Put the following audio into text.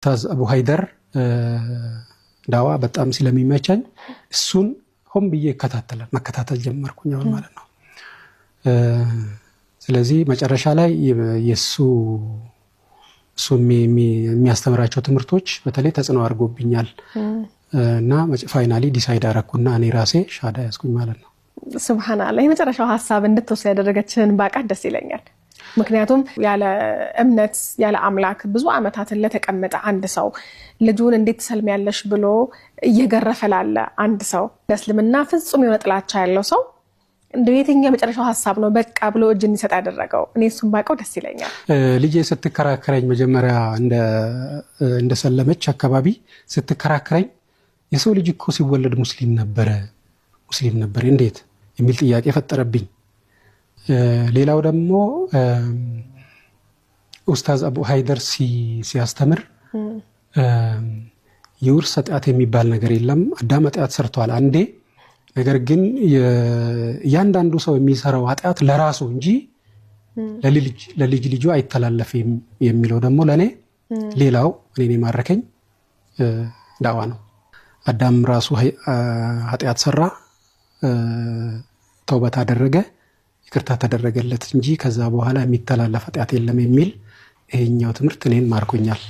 ታዝ አቡ ሃይደር ዳዋ በጣም ስለሚመቸኝ እሱን ሆም ብዬ መከታተል ጀመርኩኝ ማለት ነው። ስለዚህ መጨረሻ ላይ የሱ የሚያስተምራቸው ትምህርቶች በተለይ ተጽዕኖ አድርጎብኛል እና ፋይናሊ ዲሳይድ አደረኩና እኔ ራሴ ሻዳ ያስኩኝ ማለት ነው። ሱብሃንአላህ። የመጨረሻው ሐሳብ እንድትወስድ ያደረገችን ባቃት ደስ ይለኛል። ምክንያቱም ያለ እምነት ያለ አምላክ ብዙ አመታትን ለተቀመጠ አንድ ሰው ልጁን እንዴት ሰልሚያለሽ ብሎ እየገረፈ ላለ አንድ ሰው ለእስልምና ፍጹም የሆነ ጥላቻ ያለው ሰው እንደው የትኛው መጨረሻው ሐሳብ ነው በቃ ብሎ እጅ እንዲሰጥ ያደረገው? እኔ እሱን ባቀው ደስ ይለኛል። ልጄ ስትከራከረኝ መጀመሪያ እንደ ሰለመች አካባቢ ስትከራከረኝ የሰው ልጅ እኮ ሲወለድ ሙስሊም ነበር እንዴት የሚል ጥያቄ ፈጠረብኝ። ሌላው ደግሞ ኡስታዝ አቡ ሃይደር ሲያስተምር የውርስ ኃጢአት የሚባል ነገር የለም። አዳም ኃጢአት ሰርቷል አንዴ፣ ነገር ግን እያንዳንዱ ሰው የሚሰራው ኃጢአት ለራሱ እንጂ ለልጅ ልጁ አይተላለፍም የሚለው ደግሞ ለኔ ሌላው እኔን የማረከኝ ዳዋ ነው። አዳም ራሱ ኃጢአት ሰራ፣ ተውበት አደረገ፣ ይቅርታ ተደረገለት እንጂ ከዛ በኋላ የሚተላለፍ ኃጢአት የለም የሚል ይሄኛው ትምህርት እኔን ማርኮኛል።